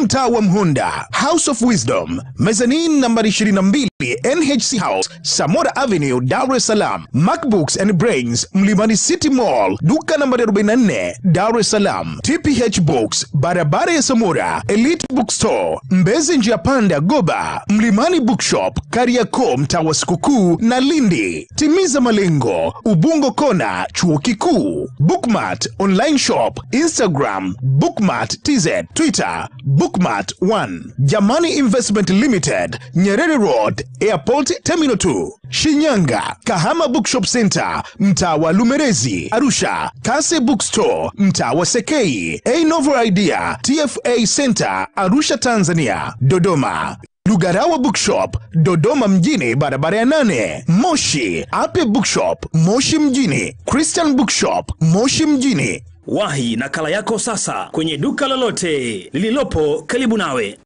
mtaa wa Mhunda, House of Wisdom, Mezzanine nambari 22, NHC House, Samora Avenue, Dar es Salaam. MacBooks and Brains, Mlimani City Mall, duka nambari 44, Dar es Salaam. TPH Books, barabara ya Samora, Elite Bookstore, Mbezi njia panda Goba, Mlimani Bookshop, Kariakoo mtaa wa Sikukuu na Lindi. Timiza malengo, Ubungo Kona, Chuo Kikuu. Bookmart Online Shop, Instagram, Bookmart TZ, Twitter, Bookmart1. Jamani Investment Limited, Nyerere Road, Airport Terminal 2. Shinyanga, Kahama Bookshop Center, mtaa wa Lumerezi. Arusha, Kase Bookstore, mtaa wa Sekei. A Novel Idea, TFA Center, Arusha, Tanzania. Dodoma, Lugarawa Bookshop, Dodoma mjini, barabara ya 8. Moshi, Ape Bookshop, Moshi mjini. Christian Bookshop, Moshi mjini. Wahi nakala yako sasa kwenye duka lolote lililopo karibu nawe.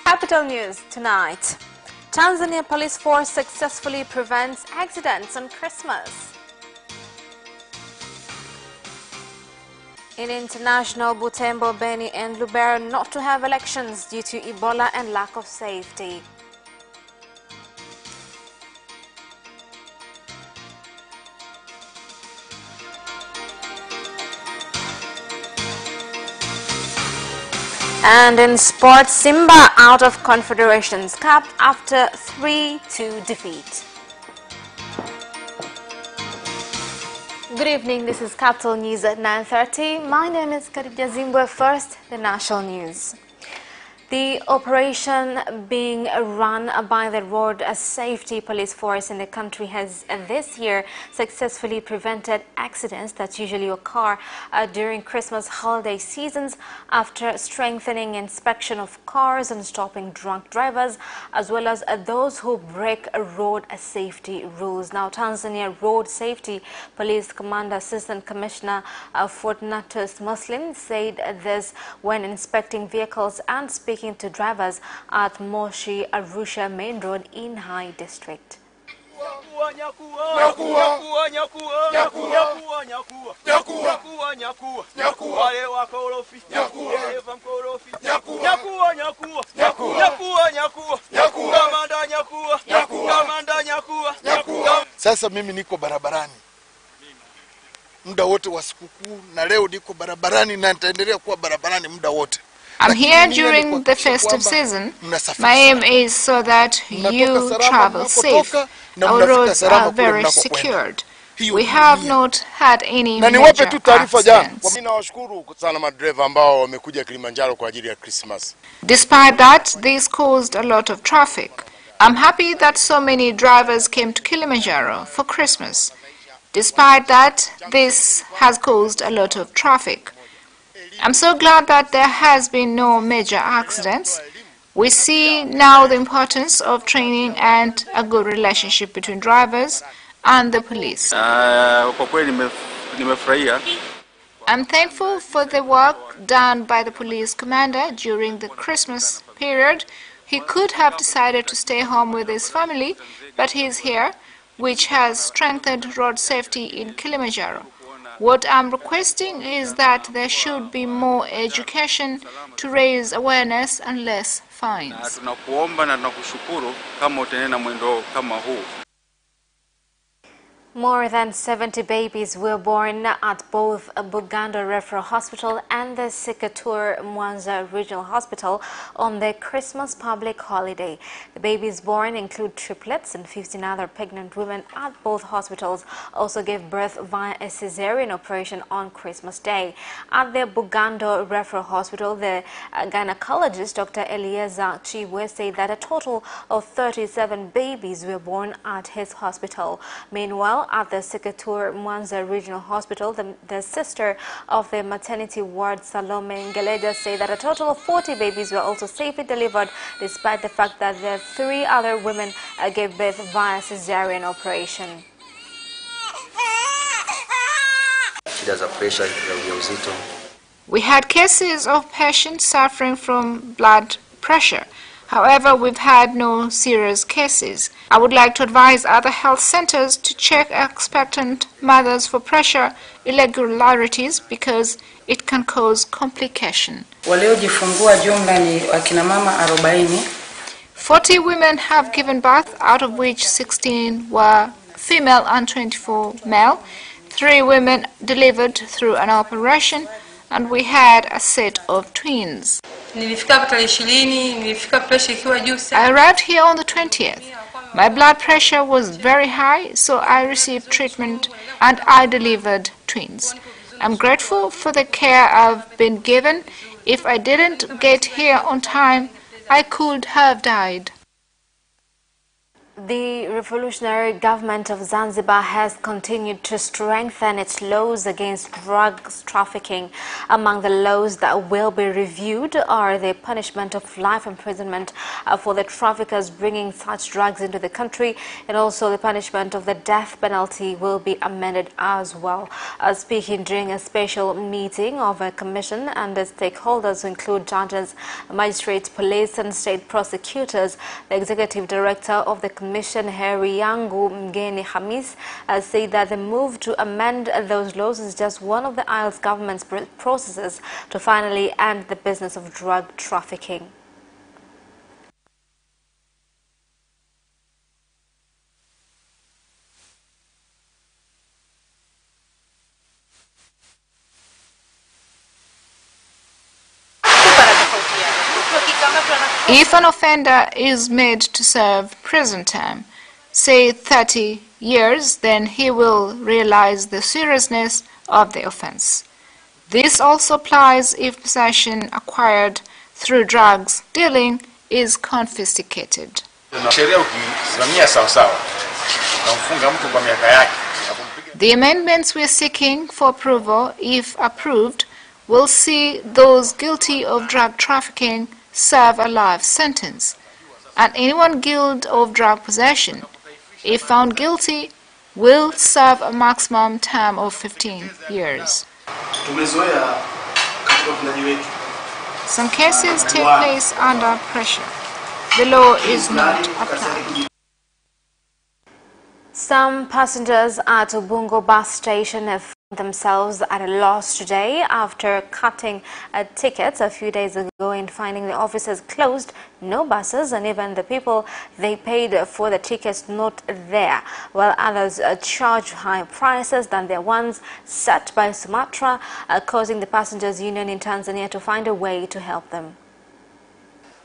Capital News tonight. Tanzania Police Force successfully prevents accidents on Christmas. In international, Butembo, Beni and Lubero not to have elections due to Ebola and lack of safety. And in sports, Simba out of Confederations Cup after 3-2 defeat. Good evening, this is Capital News at 9:30. My name is Karibia Zimbwe. First, the national news. The operation being run by the Road Safety Police Force in the country has this year successfully prevented accidents that usually occur during Christmas holiday seasons after strengthening inspection of cars and stopping drunk drivers, as well as those who break road safety rules. Now, Tanzania Road Safety Police Commander Assistant Commissioner Fortunatus Muslim said this when inspecting vehicles and speaking to drivers at Moshi Arusha Main Road in High District. Sasa mimi niko barabarani muda wote wa sikukuu, na leo niko barabarani na nitaendelea kuwa barabarani muda wote. I'm here during the festive season. My aim is so that you travel safe. Our roads are very secured. We have not had any major accidents. Despite that, this caused a lot of traffic. I'm happy that so many drivers came to Kilimanjaro for Christmas. Despite that, this has caused a lot of traffic. I'm so glad that there has been no major accidents. We see now the importance of training and a good relationship between drivers and the police. I'm thankful for the work done by the police commander during the Christmas period. He could have decided to stay home with his family, but he is here, which has strengthened road safety in Kilimanjaro. What I'm requesting is that there should be more education to raise awareness and less fines. More than 70 babies were born at both Bugando Referral Hospital and the Sikatur Mwanza Regional Hospital on the Christmas public holiday. The babies born include triplets, and 15 other pregnant women at both hospitals also gave birth via a cesarean operation on Christmas Day. At the Bugando Referral Hospital, the gynecologist Dr. Eliezer Chiwe said that a total of 37 babies were born at his hospital. Meanwhile, at the Sikatur Mwanza Regional Hospital, the sister of the maternity ward, Salome Ngeleja, said that a total of 40 babies were also safely delivered, despite the fact that the 3 other women gave birth via cesarean operation. Shida za pressure ya ujauzito We had cases of patients suffering from blood pressure. However, we've had no serious cases. I would like to advise other health centers to check expectant mothers for pressure irregularities because it can cause complication. Waliojifungua jumla ni akina mama 40. 40 women have given birth, out of which 16 were female and 24 male. 3 women delivered through an operation, and we had a set of twins. I arrived here on the 20th. My blood pressure was very high, so I received treatment and I delivered twins. I'm grateful for the care I've been given. If I didn't get here on time, I could have died. The revolutionary government of Zanzibar has continued to strengthen its laws against drugs trafficking. Among the laws that will be reviewed are the punishment of life imprisonment for the traffickers bringing such drugs into the country, and also the punishment of the death penalty will be amended as well. Speaking during a special meeting of a commission and the stakeholders who include judges, magistrates, police and state prosecutors, the executive director of the commission, Heri Yangu Mgeni Hamis, said that the move to amend those laws is just one of the Isles government's processes to finally end the business of drug trafficking. If an offender is made to serve prison time, say 30 years, then he will realize the seriousness of the offense. This also applies if possession acquired through drugs dealing is confiscated. The amendments we are seeking for approval, if approved, will see those guilty of drug trafficking serve a life sentence, and anyone guilty of drug possession, if found guilty, will serve a maximum term of 15 years. Some cases take place under pressure. The law is not applied. Some passengers at Ubungo bus station have found themselves at a loss today after cutting tickets a few days ago and finding the offices closed, no buses, and even the people they paid for the tickets not there, while others charge higher prices than the ones set by Sumatra, causing the Passengers Union in Tanzania to find a way to help them.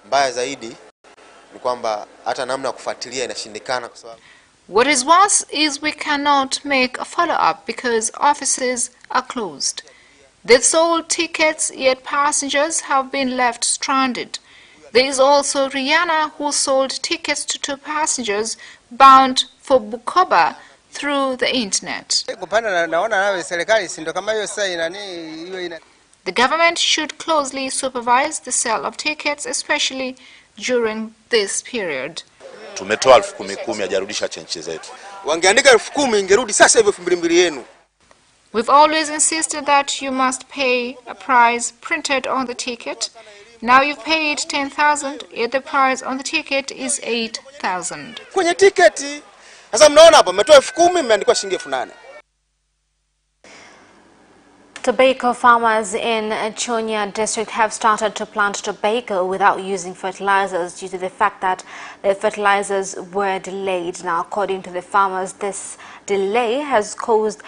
Mbaya zaidi ni kwamba hata namna kufuatilia inashindikana kwa sababu what is worse is we cannot make a follow-up because offices are closed. They've sold tickets, yet passengers have been left stranded. There is also Rihanna, who sold tickets to 2 passengers bound for Bukoba through the internet. The government should closely supervise the sale of tickets, especially during this period. Tumetoa 10,000 hajarudisha chenchi zetu. Wangeandika 10,000 ingerudi sasa hivi 2,200 yenu. We've always insisted that you must pay a price printed on the ticket. Now you've paid 10,000, yet the price on the ticket is 8,000. Kwenye tiketi. Sasa mnaona hapa mmetoa 10,000 mmeandikwa shilingi 8,000. Tobacco farmers in Chunya district have started to plant tobacco without using fertilizers due to the fact that the fertilizers were delayed. Now, according to the farmers, this delay was caused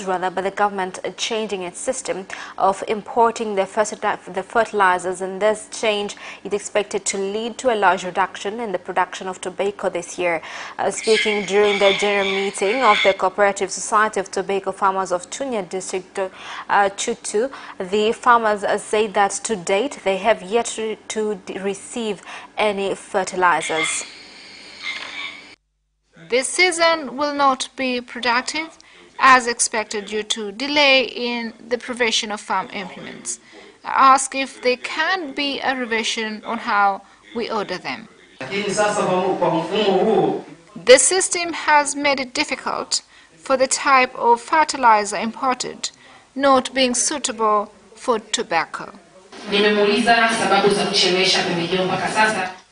by the government changing its system of importing the fertilizers, and this change is expected to lead to a large reduction in the production of tobacco this year. Speaking during the general meeting of the Cooperative Society of Tobacco Farmers of Chunya district, Chutu, the farmers say that to date they have yet to receive any fertilizers. This season will not be productive as expected due to delay in the provision of farm implements. I ask if there can be a revision on how we order them. The system has made it difficult for the type of fertilizer imported not being suitable for tobacco.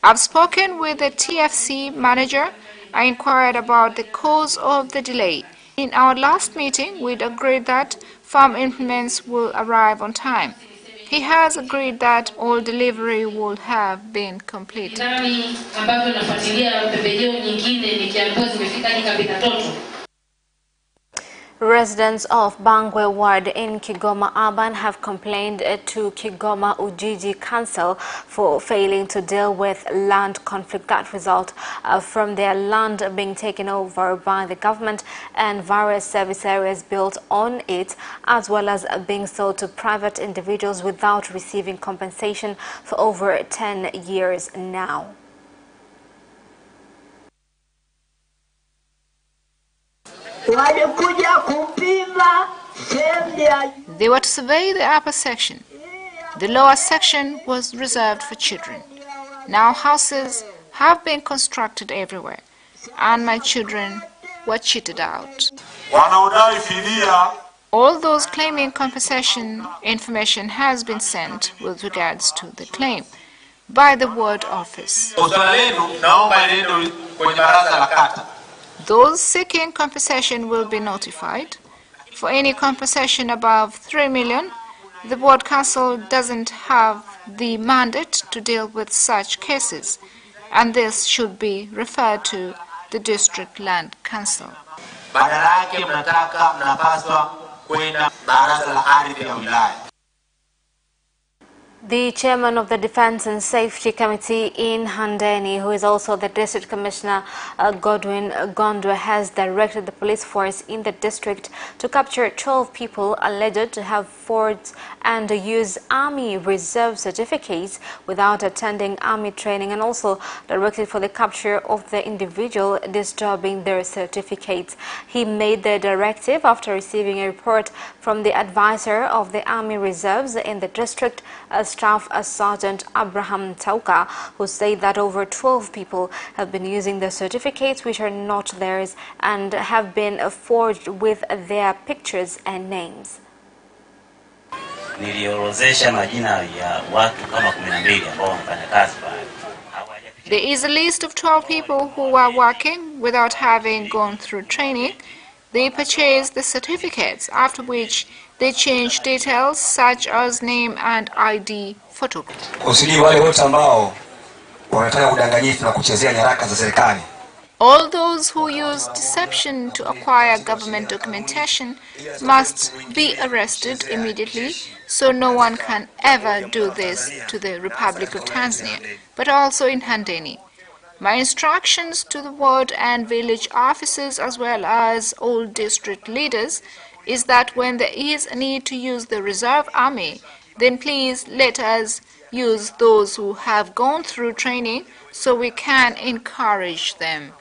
I've spoken with the TFC manager. I inquired about the cause of the delay. In our last meeting, we'd agreed that farm implements will arrive on time. He has agreed that all delivery will have been completed. Residents of Bangwe Ward in Kigoma Urban have complained to Kigoma Ujiji Council for failing to deal with land conflict that result from their land being taken over by the government and various service areas built on it, as well as being sold to private individuals without receiving compensation for over 10 years now. They were to survey the upper section. The lower section was reserved for children. Now houses have been constructed everywhere, and my children were cheated out. All those claiming compensation information has been sent with regards to the claim by the ward office. Those seeking compensation will be notified. For any compensation above 3 million, the Ward Council doesn't have the mandate to deal with such cases, and this should be referred to the District Land Council. The chairman of the Defense and Safety Committee in Handeni, who is also the District Commissioner Godwin Gondwe, has directed the police force in the district to capture 12 people alleged to have forged and used Army Reserve certificates without attending Army training, and also directed for the capture of the individual disturbing their certificates. He made the directive after receiving a report from the advisor of the Army Reserves in the district, Staff Sergeant Abraham Tauka, who said that over 12 people have been using the certificates which are not theirs and have been forged with their pictures and names. There is a list of 12 people who are working without having gone through training. They purchased the certificates, after which they changed details such as name and ID photo. All those who use deception to acquire government documentation must be arrested immediately, so no one can ever do this to the Republic of Tanzania, but also in Handeni. My instructions to the ward and village officers as well as all district leaders is that when there is a need to use the reserve army, then please let us use those who have gone through training so we can encourage them.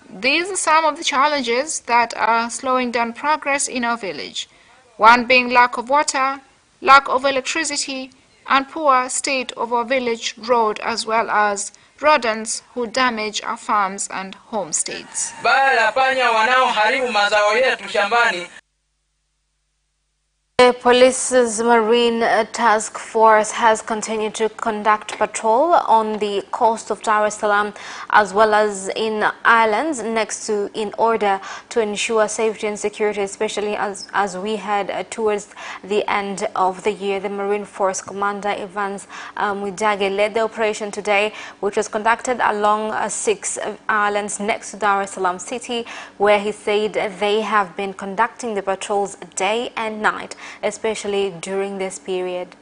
These are some of the challenges that are slowing down progress in our village. One being lack of water, lack of electricity, and poor state of our village road, as well as rodents who damage our farms and homesteads. The police's marine task force has continued to conduct patrol on the coast of Dar es Salaam as well as in islands next to, in order to ensure safety and security, especially as we head towards the end of the year. The Marine Force Commander Evans Mwijage led the operation today, which was conducted along 6 islands next to Dar es Salaam city, where he said they have been conducting the patrols day and night, especially during this period.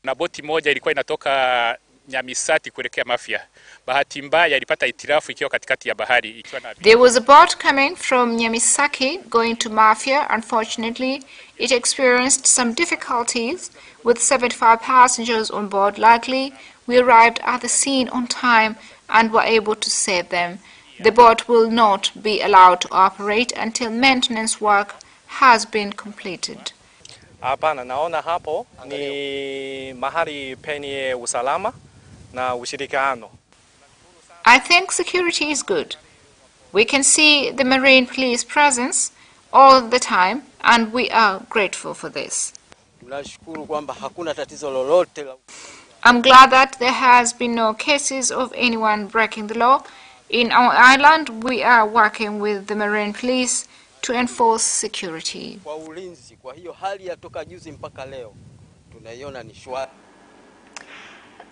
Na boti moja ilikuwa inatoka Nyamisati kuelekea Mafia. Bahati mbaya ilipata itirafu ikiwa katikati ya bahari ikiwa na... There was a boat coming from Nyamisaki going to Mafia. Unfortunately, it experienced some difficulties with 75 passengers on board. Luckily, we arrived at the scene on time and were able to save them. The boat will not be allowed to operate until maintenance work has been completed. Hapana, naona hapo ni mahali penye usalama na ushirikiano. I think security is good. We can see the Marine Police presence. all the time, and we are grateful for this. I'm glad that there has been no cases of anyone breaking the law. In our island, we are working with the Marine Police to enforce security.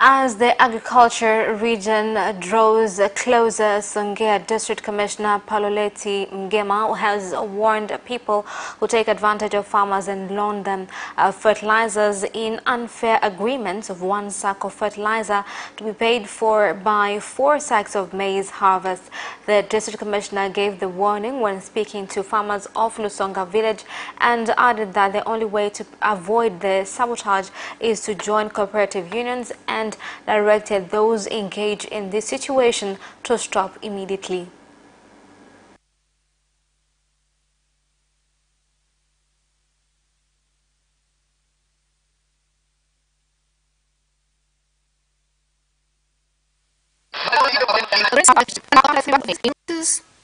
As the agriculture region draws closer, Songea District Commissioner Paloleti Mgema has warned people who take advantage of farmers and loan them fertilizers in unfair agreements of 1 sack of fertilizer to be paid for by 4 sacks of maize harvest. The District Commissioner gave the warning when speaking to farmers of Lusonga village and added that the only way to avoid the sabotage is to join cooperative unions, and directed those engaged in this situation to stop immediately.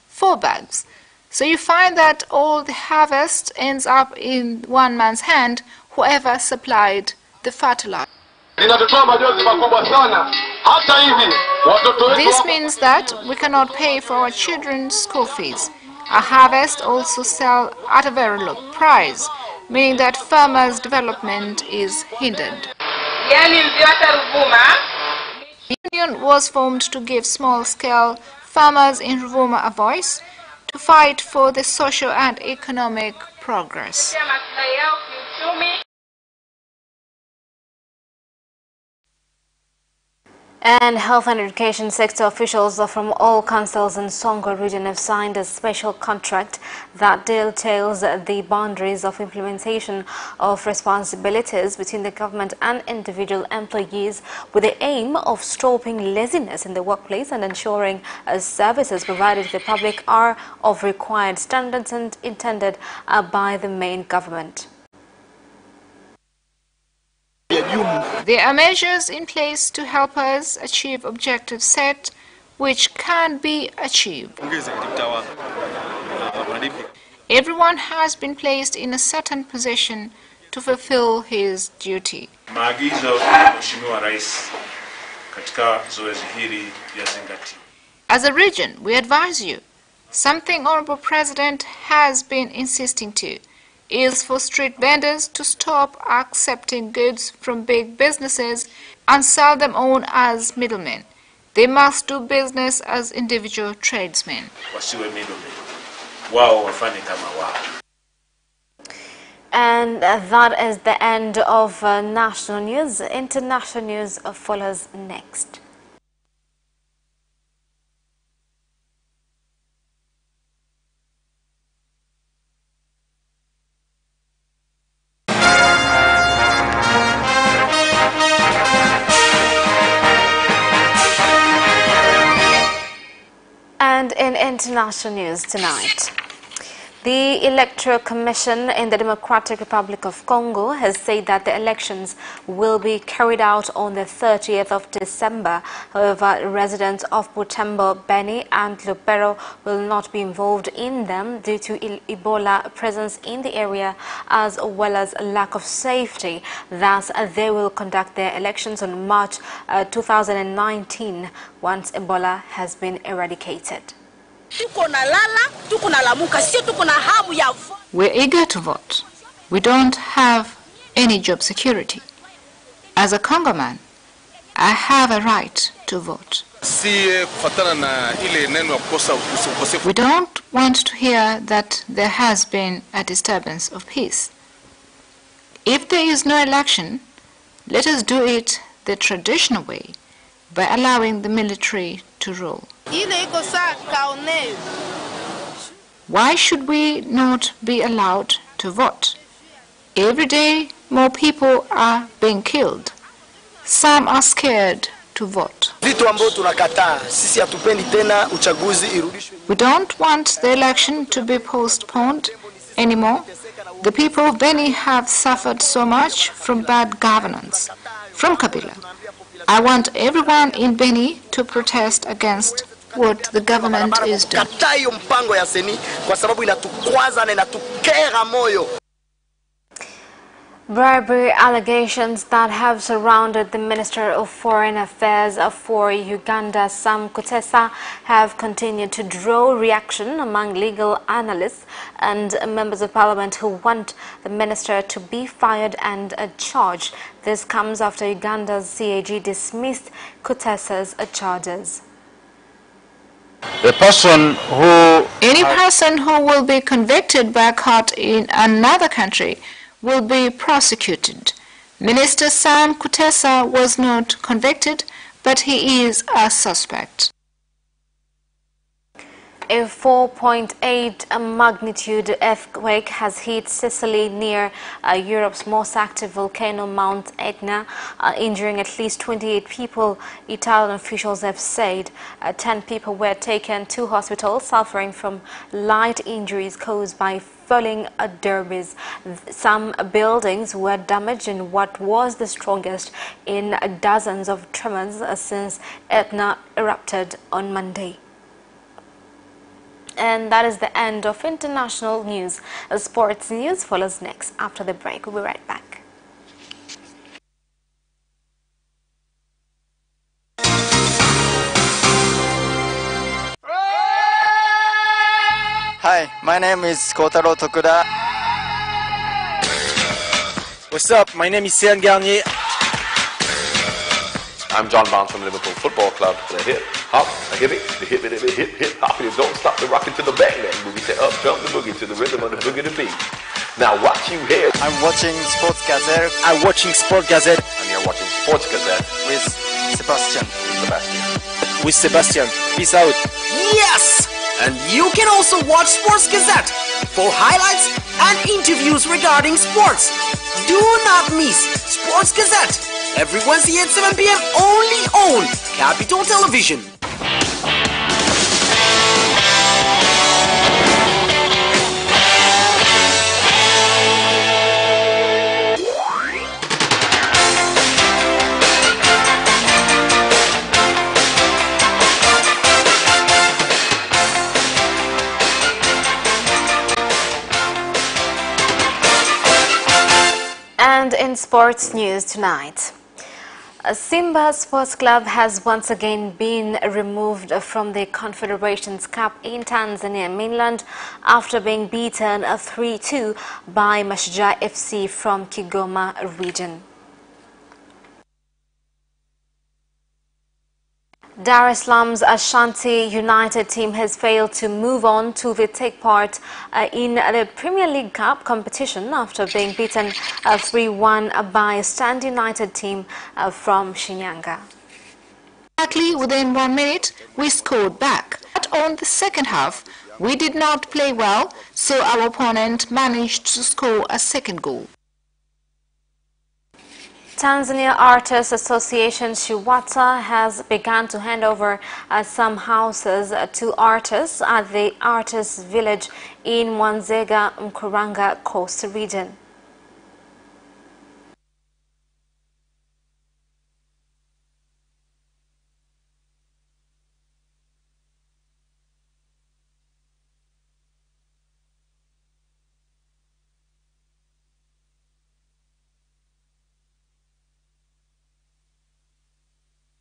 Four bags. So you find that all the harvest ends up in one man's hand, whoever supplied the fertilizer. This means that we cannot pay for our children's school fees. Our harvest also sell at a very low price, meaning that farmers' development is hindered. The union was formed to give small-scale farmers in Ruvuma a voice to fight for the social and economic progress. And health and education sector officials from all councils in Songo region have signed a special contract that details the boundaries of implementation of responsibilities between the government and individual employees, with the aim of stopping laziness in the workplace and ensuring services provided to the public are of required standards and intended by the main government. There are measures in place to help us achieve objectives set, which can be achieved. Everyone has been placed in a certain position to fulfill his duty. As a region, we advise you, something Honorable President has been insisting to, is for street vendors to stop accepting goods from big businesses and sell them on as middlemen. They must do business as individual tradesmen. And that is the end of national news. International news follows next. And in international news tonight, the Electoral Commission in the Democratic Republic of Congo has said that the elections will be carried out on the 30th of December. However, residents of Butembo, Beni and Lubero will not be involved in them due to Ebola presence in the area as well as lack of safety. Thus, they will conduct their elections on March 2019 once Ebola has been eradicated. We're eager to vote. We don't have any job security. As a Congoman, I have a right to vote. We don't want to hear that there has been a disturbance of peace. If there is no election, let us do it the traditional way, by allowing the military to rule. Why should we not be allowed to vote? Every day, more people are being killed. Some are scared to vote. We don't want the election to be postponed anymore. The people of Beni have suffered so much from bad governance, from Kabila. I want everyone in Beni to protest against what the government is doing. Bribery allegations that have surrounded the Minister of Foreign Affairs for Uganda, Sam Kutesa, have continued to draw reaction among legal analysts and members of parliament who want the minister to be fired and charged. This comes after Uganda's CAG dismissed Kutesa's charges. Any person who will be convicted by a court in another country will be prosecuted. Minister Sam Kutesa was not convicted, but he is a suspect. A 4.8 magnitude earthquake has hit Sicily near Europe's most active volcano, Mount Etna, injuring at least 28 people, Italian officials have said. 10 people were taken to hospital suffering from light injuries caused by falling debris. Some buildings were damaged in what was the strongest in dozens of tremors since Etna erupted on Monday. And that is the end of international news. Sports news follows next after the break. We'll be right back. Hi, my name is Kotaro Tokuda. What's up? My name is Sean Garnier. I'm John Barnes from Liverpool Football Club. The hip, hop, a hip, the hip, hip, hop. You don't stop the rockin' to the bang bang boogie. Say up, jump the boogie to the rhythm of the boogie to beat. Now what you hear? I'm watching Sports Gazette. I'm watching Sport Gazette. And you're watching Sports Gazette with Sebastian. With Sebastian. Peace out. Yes! And you can also watch Sports Gazette for highlights and interviews regarding sports. Do not miss Sports Gazette every Wednesday at 7 p.m. only on Capital Television. And in sports news tonight, Simba Sports Club has once again been removed from the Confederations Cup in Tanzania mainland after being beaten 3-2 by Mashujaa FC from Kigoma region. Dar es Salaam's Ashanti United team has failed to move on to take part in the Premier League Cup competition after being beaten 3-1 by Stand United team from Shinyanga. Exactly within 1 minute, we scored back. But on the second half, we did not play well, so our opponent managed to score a second goal. Tanzania Artists Association SHIWATA has begun to hand over some houses to artists at the Artists Village in Mwanzega, Mkuranga Coast region.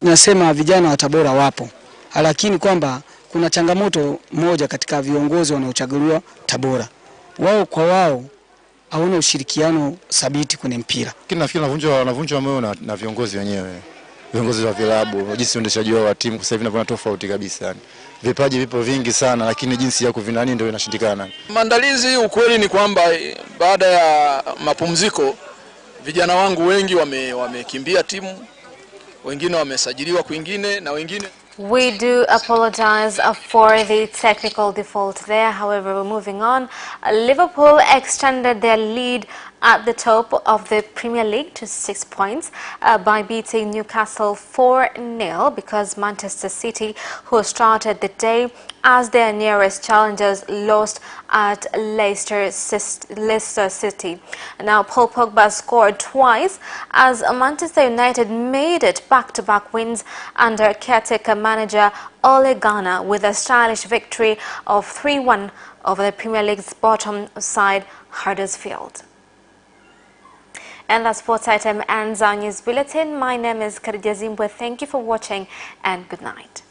Nasema vijana wa Tabora wapo, lakini kwamba kuna changamoto moja katika viongozi wanaochaguliwa Tabora. Wao kwa wao hawana ushirikiano thabiti kwenye mpira. Nafikiri wanavunjwa moyo na viongozi wenyewe. Viongozi wa vilabu, jinsi uendeshaji wa timu sasa hivi kuna tofauti kabisa yani. Vipaji vipo vingi sana lakini jinsi ya kuvinani ndio inashindikana. Maandalizi ukweli ni kwamba baada ya mapumziko vijana wangu wengi wamekimbia timu. Wengine wamesajiliwa kwingine na wengine. We do apologize for the technical default there. However, we're moving on. Liverpool extended their lead at the top of the Premier League to 6 points by beating Newcastle 4-0 because Manchester City, who started the day as their nearest challengers, lost at Leicester City. Now, Paul Pogba scored twice as Manchester United made it back-to-back wins under caretaker manager Ole Gunnar with a stylish victory of 3-1 over the Premier League's bottom side, Huddersfield. And that sports item ends our news bulletin. My name is Khadija Zimbwe. Thank you for watching and good night.